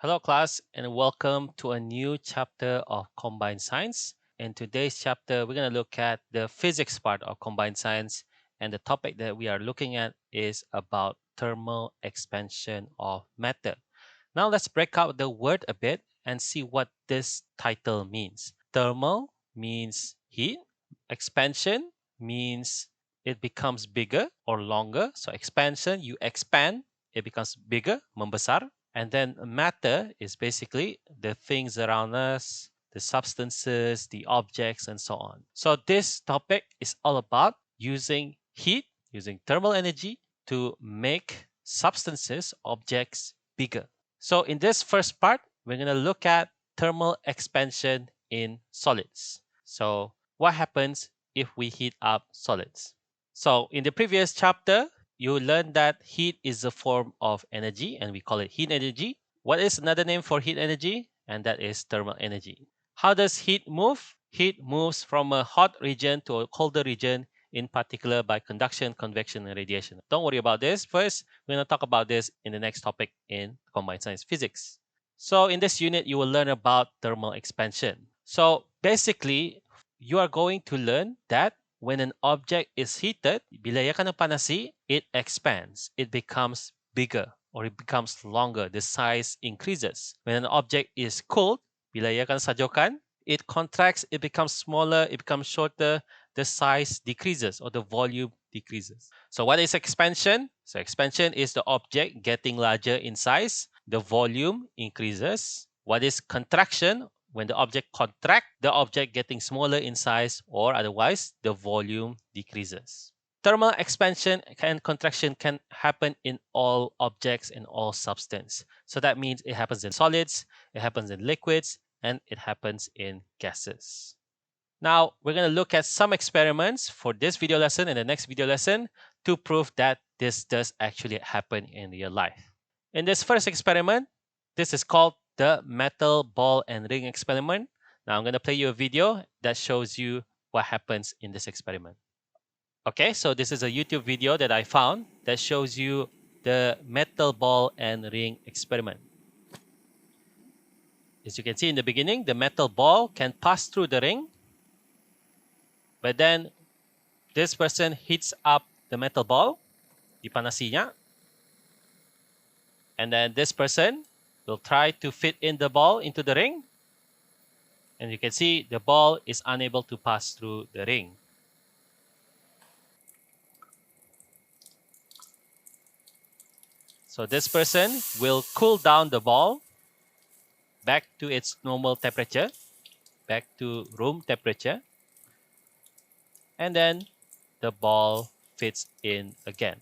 Hello, class, and welcome to a new chapter of Combined Science. In today's chapter, we're going to look at the physics part of Combined Science, and the topic that we are looking at is about thermal expansion of matter. Now, let's break out the word a bit and see what this title means. Thermal means heat, expansion means it becomes bigger or longer. So, expansion, you expand, it becomes bigger, membesar. And then matter is basically the things around us, the substances, the objects, and so on. So this topic is all about using heat, using thermal energy to make substances, objects bigger. So in this first part, we're going to look at thermal expansion in solids. So what happens if we heat up solids? So in the previous chapter, you learned that heat is a form of energy and we call it heat energy. What is another name for heat energy? And that is thermal energy. How does heat move? Heat moves from a hot region to a colder region, in particular by conduction, convection, and radiation. Don't worry about this. First, we're going to talk about this in the next topic in combined science physics. So in this unit, you will learn about thermal expansion. So basically, you are going to learn that when an object is heated, bila ia kena panasi, it expands. It becomes bigger or it becomes longer. The size increases. When an object is cooled, bila ia kena sajokan, it contracts, it becomes smaller, it becomes shorter, the size decreases or the volume decreases. So what is expansion? So expansion is the object getting larger in size, the volume increases. What is contraction? When the object contracts, the object getting smaller in size, or otherwise the volume decreases. Thermal expansion and contraction can happen in all objects in all substance. So that means it happens in solids, it happens in liquids, and it happens in gases. Now, we're going to look at some experiments for this video lesson and the next video lesson to prove that this does actually happen in real life. In this first experiment, this is called the metal ball and ring experiment. Now, I'm going to play you a video that shows you what happens in this experiment. Okay, so this is a YouTube video that I found that shows you the metal ball and ring experiment. As you can see in the beginning, the metal ball can pass through the ring, but then this person heats up the metal ball, dipanasinya, and then this person will try to fit in the ball into the ring, and you can see the ball is unable to pass through the ring. So this person will cool down the ball back to its normal temperature, back to room temperature, and then the ball fits in again.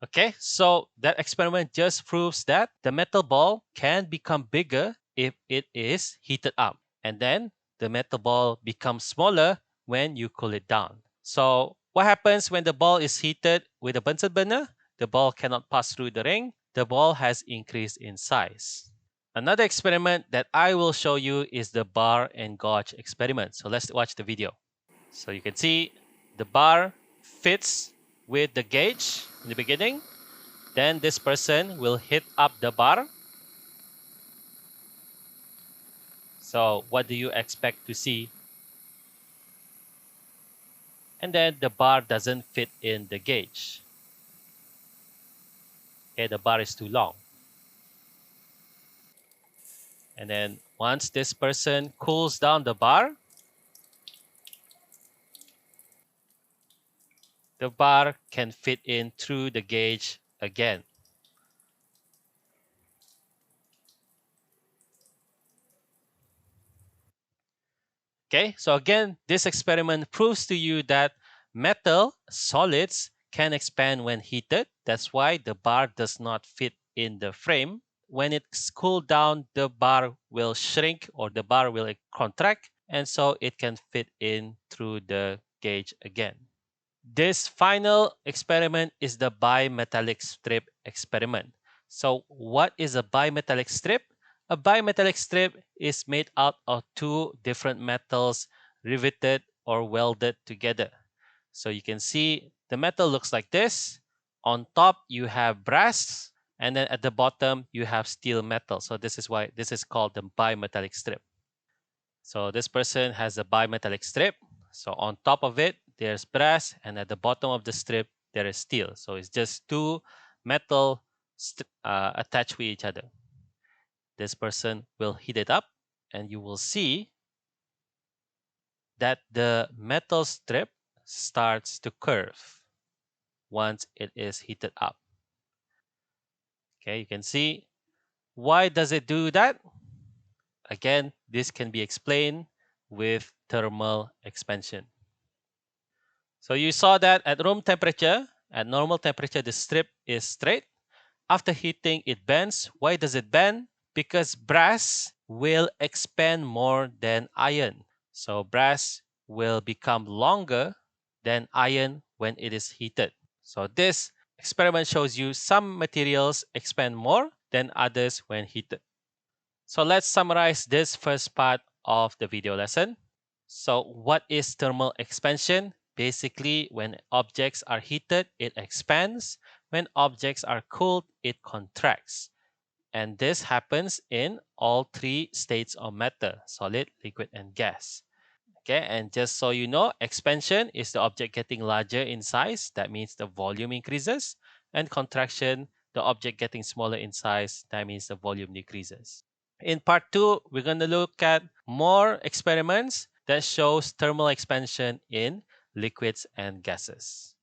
Okay, so that experiment just proves that the metal ball can become bigger if it is heated up. And then the metal ball becomes smaller when you cool it down. So what happens when the ball is heated with a Bunsen burner? The ball cannot pass through the ring. The ball has increased in size. Another experiment that I will show you is the bar and gauge experiment. So let's watch the video. So you can see the bar fits with the gauge in the beginning. Then this person will hit up the bar. So what do you expect to see? And then the bar doesn't fit in the gauge. Okay, the bar is too long. And then once this person cools down the bar can fit in through the gauge again. Okay, so again, this experiment proves to you that metal solids can expand when heated. That's why the bar does not fit in the frame. When it's cooled down, the bar will shrink or the bar will contract, and so it can fit in through the gauge again. This final experiment is the bimetallic strip experiment. So what is a bimetallic strip? A bimetallic strip is made out of two different metals riveted or welded together. So you can see the metal looks like this. On top, you have brass, and then at the bottom, you have steel metal. So this is why this is called the bimetallic strip. So this person has a bimetallic strip. So on top of it, there's brass, and at the bottom of the strip, there is steel. So it's just two metal attached with each other. This person will heat it up, and you will see that the metal strip starts to curve once it is heated up. Okay, you can see. Why does it do that? Again, this can be explained with thermal expansion. So you saw that at room temperature, at normal temperature, the strip is straight. After heating, it bends. Why does it bend? Because brass will expand more than iron. So brass will become longer than iron when it is heated. So this experiment shows you some materials expand more than others when heated. So let's summarize this first part of the video lesson. So what is thermal expansion? Basically, when objects are heated, it expands. When objects are cooled, it contracts. And this happens in all three states of matter: solid, liquid, and gas. Okay, and just so you know, expansion is the object getting larger in size. That means the volume increases. And contraction, the object getting smaller in size. That means the volume decreases. In part two, we're going to look at more experiments that shows thermal expansion in liquids and gases.